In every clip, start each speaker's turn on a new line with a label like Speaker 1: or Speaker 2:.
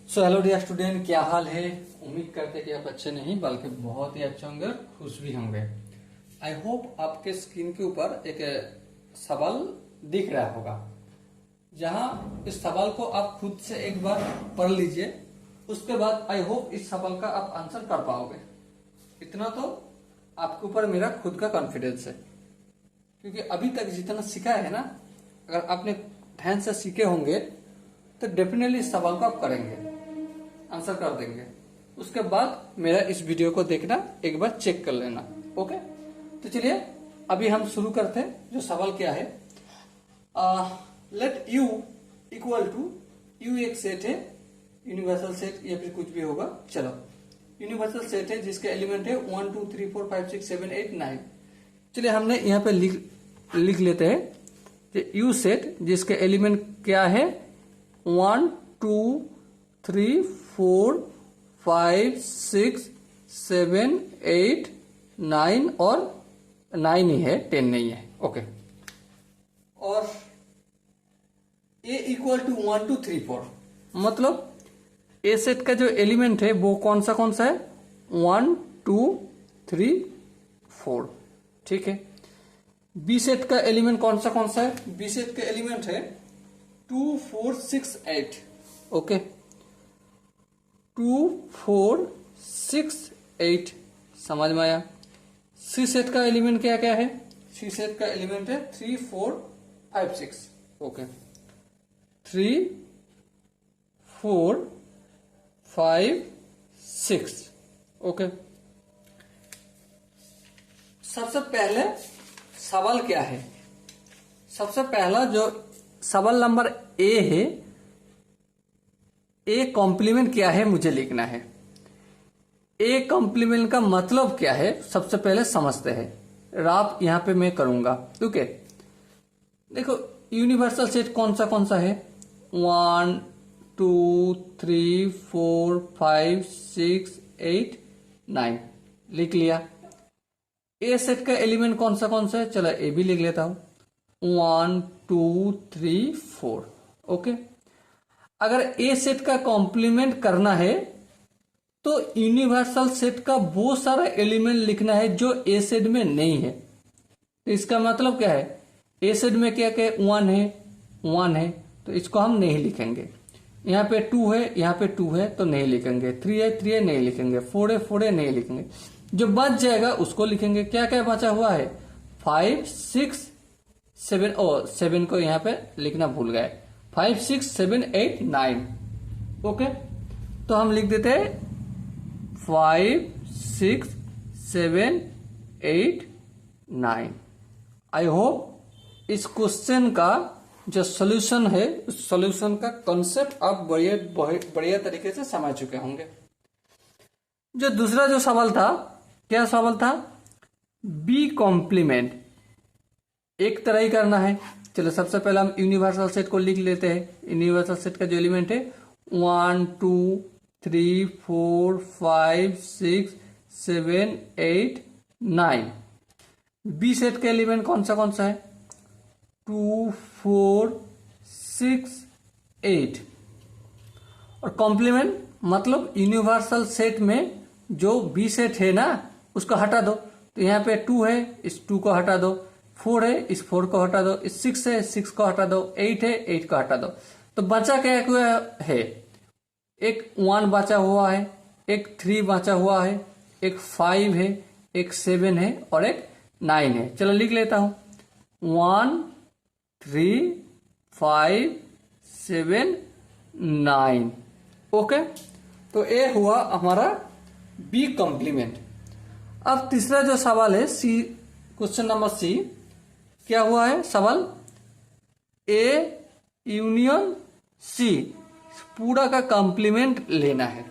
Speaker 1: So hello dear student, क्या हाल है। उम्मीद करते कि आप अच्छे नहीं बल्कि बहुत ही अच्छे होंगे, खुश भी होंगे। आई होप आपके स्क्रीन के ऊपर एक सवाल दिख रहा होगा, जहां इस सवाल को आप खुद से एक बार पढ़ लीजिए। उसके बाद आई होप इस सवाल का आप आंसर कर पाओगे। इतना तो आपके ऊपर मेरा खुद का कॉन्फिडेंस है, क्योंकि अभी तक जितना सीखा है ना, अगर आपने ध्यान से सीखे होंगे तो डेफिनेटली इस सवाल को आप करेंगे, आंसर कर देंगे। उसके बाद मेरा इस वीडियो को देखना, एक बार चेक कर लेना। ओके, तो चलिए अभी हम शुरू करते हैं। जो सवाल क्या है, let U equal to, U एक सेट है, यूनिवर्सल सेट या फिर कुछ भी होगा। चलो, यूनिवर्सल सेट है जिसके एलिमेंट है 1 2 3 4 5 6 7 8 9। चलिए हमने यहाँ पे लिख लेते हैं कि यू सेट जिसके एलिमेंट क्या है 1 2 3 4 5 6 7 8 9 और 9 ही है, 10 नहीं है। ओके, और ए इक्वल टू 1 2 3 4, मतलब ए सेट का जो एलिमेंट है वो कौन सा है 1 2 3 4। ठीक है, बी सेट का एलिमेंट कौन सा है, बी सेट का एलिमेंट है 2 4 6 8। ओके, 2 4 6 8 समझ में आया। सी सेट का एलिमेंट क्या क्या है, सी सेट का एलिमेंट है 3 4 5 6। ओके, 3 4 5 6। ओके, सबसे पहले सवाल क्या है, सबसे पहला जो सवाल नंबर ए है, ए कॉम्प्लीमेंट क्या है मुझे लिखना है। ए कॉम्प्लीमेंट का मतलब क्या है सबसे पहले समझते हैं। राफ यहां पे मैं करूंगा। ठीक है, देखो यूनिवर्सल सेट कौन सा है 1 2 3 4 5 6 8 9 लिख लिया। ए सेट का एलिमेंट कौन सा है, चलो ए भी लिख लेता हूं 1 2 3 4। ओके, अगर ए सेट का कॉम्प्लीमेंट करना है तो यूनिवर्सल सेट का वो सारा एलिमेंट लिखना है जो ए सेट में नहीं है। तो इसका मतलब क्या है, ए सेट में क्या क्या 1 है तो इसको हम नहीं लिखेंगे। यहाँ पे 2 है, यहाँ पे 2 है तो नहीं लिखेंगे। 3 है नहीं लिखेंगे। 4 है नहीं लिखेंगे। जो बच जाएगा उसको लिखेंगे। क्या क्या बचा हुआ है 5 6 7, और 7 को यहाँ पे लिखना भूल गए। 5 6 7 8 9। ओके, तो हम लिख देते हैं 5 6 7 8 9। आई होप इस क्वेश्चन का जो सोल्यूशन है, उस सोल्यूशन का कॉन्सेप्ट आप बढ़िया तरीके से समझ चुके होंगे। जो दूसरा जो सवाल था, क्या सवाल था, बी कॉम्प्लीमेंट एक तरह ही करना है। चलो सबसे पहले हम यूनिवर्सल सेट को लिख लेते हैं। यूनिवर्सल सेट का जो एलिमेंट है 1 2 3 4 5 6 7 8 9। बी सेट का एलिमेंट कौन सा है 2 4 6 8। और कॉम्प्लीमेंट मतलब यूनिवर्सल सेट में जो बी सेट है ना उसको हटा दो। तो यहाँ पे 2 है, इस 2 को हटा दो। 4 है, इस 4 को हटा दो। इस 6 है, 6 को हटा दो। 8 है, 8 को हटा दो। तो बचा क्या है, एक 1 बचा हुआ है, एक 3 बचा हुआ है, एक 5 है, एक 7 है और एक 9 है। चलो लिख लेता हूं 1 3 5 7 9। ओके, तो ये हुआ हमारा बी कॉम्प्लीमेंट। अब तीसरा जो सवाल है सी, क्वेश्चन नंबर सी, क्या हुआ है सवाल, ए यूनियन सी पूरा का कॉम्प्लीमेंट लेना है।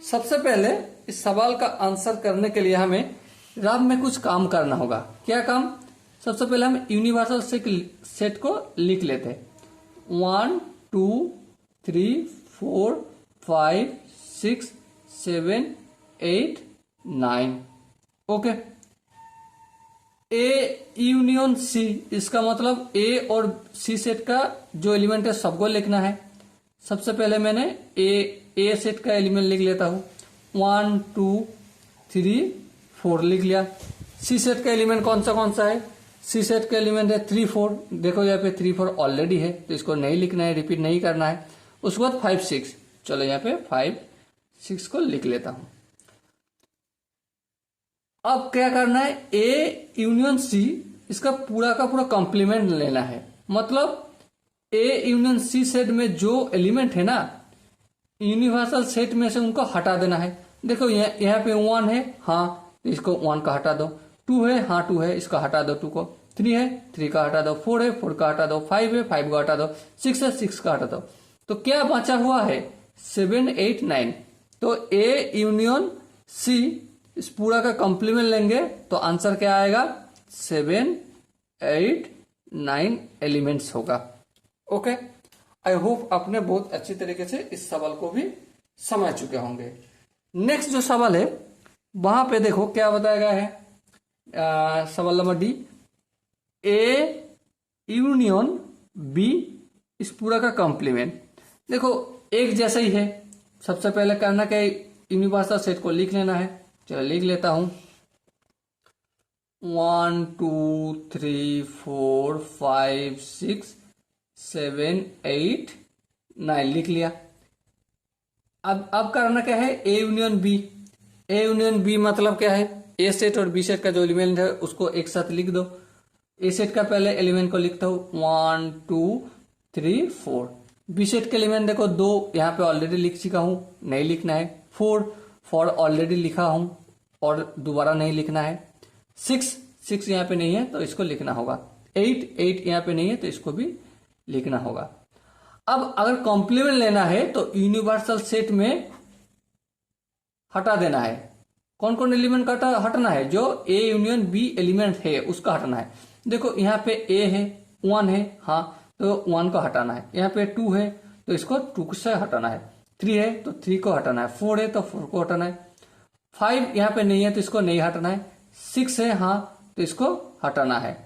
Speaker 1: सबसे पहले इस सवाल का आंसर करने के लिए हमें राम में कुछ काम करना होगा। क्या काम, सबसे पहले हम यूनिवर्सल सेट को लिख लेते हैं 1 2 3 4 5 6 7 8 9। ओके, ए यूनियन सी, इसका मतलब ए और सी सेट का जो एलिमेंट है सबको लिखना है। सबसे पहले मैंने ए सेट का एलिमेंट लिख लेता हूं, 1 2 3 4 लिख लिया। सी सेट का एलिमेंट कौन सा है, सी सेट का एलिमेंट है 3 4। देखो यहाँ पे 3 4 ऑलरेडी है, तो इसको नहीं लिखना है, रिपीट नहीं करना है। उसके बाद 5 6, चलो यहाँ पे 5 6 को लिख लेता हूं। अब क्या करना है, ए यूनियन सी, इसका पूरा का पूरा कॉम्प्लीमेंट लेना है। मतलब ए यूनियन सी सेट में जो एलिमेंट है ना, यूनिवर्सल सेट में से उनको हटा देना है। देखो यहाँ पे 1 है, हाँ तो इसको 1 का हटा दो। 2 है, हाँ 2 है, इसका हटा दो 2 को। 3 है, 3 का हटा दो। 4 है, 4 का हटा दो। 5 है, 5 का हटा दो। 6 है, 6 का हटा दो। तो क्या बचा हुआ है, 7 8 9। तो ए यूनियन सी इस पूरा का कॉम्प्लीमेंट लेंगे तो आंसर क्या आएगा, 7 8 9 एलिमेंट्स होगा। ओके, आई होप आपने बहुत अच्छी तरीके से इस सवाल को भी समझ चुके होंगे। नेक्स्ट जो सवाल है वहां पे देखो क्या बताया गया है, सवाल number D, A union B इस पूरा का कॉम्प्लीमेंट। देखो एक जैसा ही है, सबसे पहले करना क्या, यूनिवर्सल सेट को लिख लेना है। चलो लिख लेता हूं, 1 2 3 4 5 6 7 8 9 लिख लिया। अब करना क्या है, A union B. A union B मतलब क्या है, ए सेट और बी सेट का जो एलिमेंट है उसको एक साथ लिख दो। ए सेट का पहले एलिमेंट को लिखता हूं, 1 2 3 4। बी सेट के एलिमेंट देखो 2 यहाँ पे ऑलरेडी लिख चुका हूं, नहीं लिखना है। 4 ऑलरेडी लिखा हूं और दोबारा नहीं लिखना है। 6 यहाँ पे नहीं है तो इसको लिखना होगा। 8 यहाँ पे नहीं है तो इसको भी लिखना होगा। अब अगर कॉम्प्लीमेंट लेना है तो यूनिवर्सल सेट में हटा देना है। कौन कौन एलिमेंट का हटना है, जो ए यूनियन बी एलिमेंट है उसका हटना है। देखो यहाँ पे ए है, 1 है, हाँ तो 1 को हटाना है। यहाँ पे 2 है तो इसको 2 से हटाना है। 3 है तो 3 को हटाना है। 4 है तो 4 को हटाना है। 5 यहाँ पे नहीं है तो इसको नहीं हटाना है। 6 है, हाँ तो इसको हटाना है।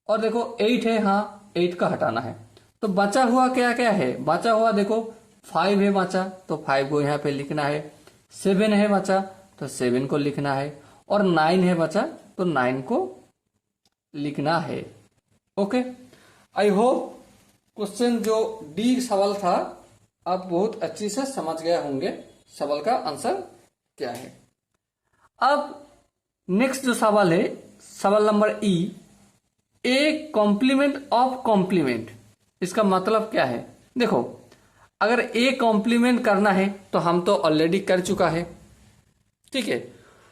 Speaker 1: और देखो 8 है, हाँ 8 का हटाना है। तो बचा हुआ क्या क्या है, बचा हुआ देखो 5 है बचा तो 5 को यहाँ पे लिखना है। 7 है बचा तो 7 को लिखना है। और 9 है बचा तो 9 को लिखना है। ओके, आई होप क्वेश्चन जो डी सवाल था आप बहुत अच्छी से समझ गए होंगे सवाल का आंसर क्या है। अब नेक्स्ट जो सवाल है, सवाल number E, A complement of complement, इसका मतलब क्या है। देखो अगर ए कॉम्प्लीमेंट करना है तो हम तो ऑलरेडी कर चुका है, ठीक है।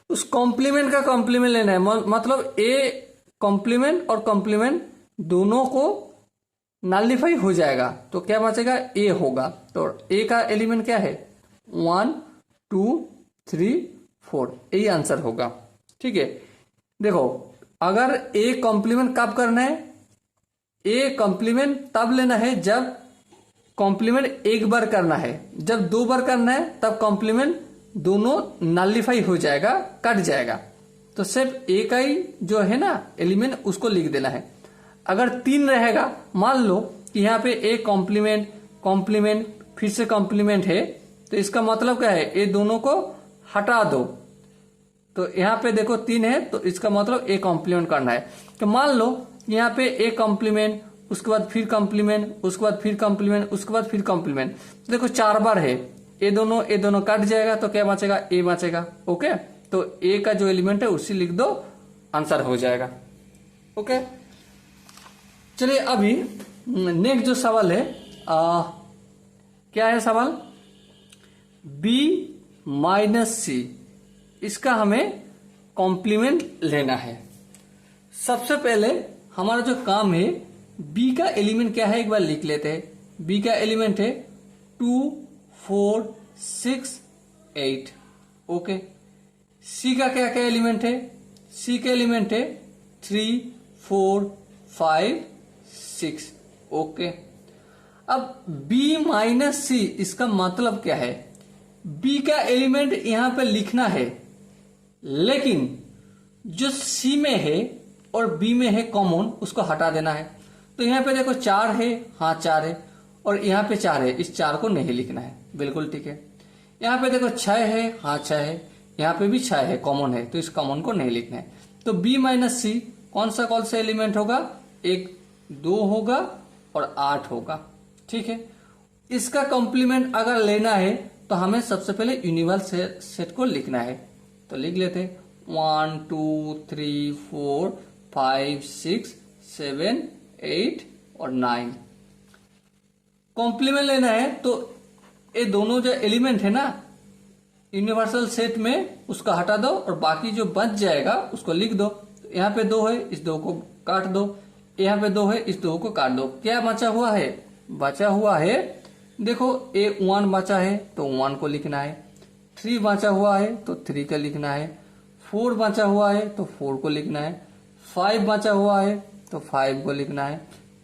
Speaker 1: उस कॉम्प्लीमेंट का कॉम्प्लीमेंट लेना है, मतलब ए कॉम्प्लीमेंट और कॉम्प्लीमेंट दोनों को नलिफाई हो जाएगा तो क्या बचेगा, ए होगा। तो ए का एलिमेंट क्या है, 1 2 3 4, यही आंसर होगा, ठीक है। देखो अगर ए कॉम्प्लीमेंट कब करना है, ए कॉम्प्लीमेंट तब लेना है जब कॉम्प्लीमेंट एक बार करना है। जब 2 बार करना है तब कॉम्प्लीमेंट दोनों नलिफाई हो जाएगा, कट जाएगा। तो सिर्फ ए का ही जो है ना एलिमेंट उसको लिख देना है। अगर 3 रहेगा, मान लो कि यहाँ पे ए कॉम्प्लीमेंट कॉम्प्लीमेंट फिर से कॉम्प्लीमेंट है, तो इसका मतलब क्या है, ए दोनों को हटा दो। तो यहाँ पे देखो 3 है तो इसका मतलब ए कॉम्प्लीमेंट करना है। तो मान लो यहाँ पे ए कॉम्प्लीमेंट, उसके बाद फिर कॉम्प्लीमेंट, उसके बाद फिर कॉम्प्लीमेंट, उसके बाद फिर कॉम्प्लीमेंट, देखो 4 बार है। ए दोनों कट जाएगा तो क्या बचेगा, ए बचेगा। ओके, तो ए का जो एलिमेंट है उसी लिख दो, आंसर हो जाएगा। ओके, चलिए अभी नेक्स्ट जो सवाल है, क्या है सवाल, बी माइनस सी, इसका हमें कॉम्प्लीमेंट लेना है। सबसे पहले हमारा जो काम है, बी का एलिमेंट क्या है एक बार लिख लेते हैं। बी का एलिमेंट है 2 4 6 8। ओके, सी का क्या क्या एलिमेंट है, सी का एलिमेंट है 3 4 5 6। ओके, अब बी माइनस सी, इसका मतलब क्या है, बी का एलिमेंट यहां पे लिखना है, लेकिन जो सी में है और बी में है कॉमन, उसको हटा देना है। तो यहां पे देखो 4 है, हाँ 4 है, और यहाँ पे 4 है, इस 4 को नहीं लिखना है। बिल्कुल ठीक है। यहाँ पे देखो 6 है, हाँ 6 है, यहाँ पे भी 6 है, कॉमन है, तो इस कॉमन को नहीं लिखना है। तो b माइनस सी कौन सा एलिमेंट होगा, 1 2 होगा और 8 होगा। ठीक है। इसका कॉम्प्लीमेंट अगर लेना है तो हमें सबसे पहले यूनिवर्सल सेट को लिखना है। तो लिख लेते 1 2 3 4 5 6 7 8 और 9। कॉम्प्लीमेंट लेना है तो ये दोनों जो एलिमेंट है ना यूनिवर्सल सेट में, उसका हटा दो और बाकी जो बच जाएगा उसको लिख दो। तो यहाँ पे 2 है, इस 2 को काट दो, यहाँ पे 2 है, इस 2 को काट दो। क्या बचा हुआ है, बचा हुआ है देखो A1 बचा है तो 1 को लिखना है, 3 बचा हुआ है तो 3 का लिखना है, 4 बचा हुआ है तो 4 को लिखना है, 5 बचा हुआ है तो 5 को लिखना है,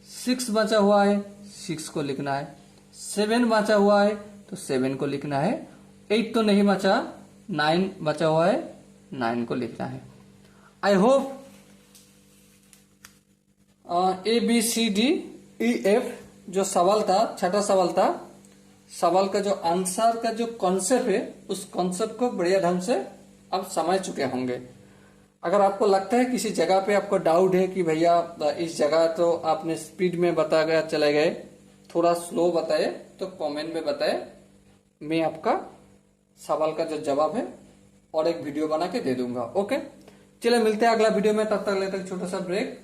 Speaker 1: 6 बचा हुआ है 6 को लिखना है, 7 बचा हुआ है तो 7 को लिखना है, 8 तो नहीं बचा, 9 बचा हुआ है, 9 को लिखना है। आई होप ABCDEF जो सवाल था, छठा सवाल था, सवाल का जो आंसर का जो कॉन्सेप्ट है उस कॉन्सेप्ट को बढ़िया ढंग से आप समझ चुके होंगे। अगर आपको लगता है किसी जगह पे आपको डाउट है कि भैया इस जगह तो आपने स्पीड में बता गया चले गए, थोड़ा स्लो बताए, तो कमेंट में बताए, मैं आपका सवाल का जो जवाब है और एक वीडियो बना के दे दूंगा। ओके, चलिए मिलते हैं अगला वीडियो में, तब तक लेते हैं छोटा सा ब्रेक।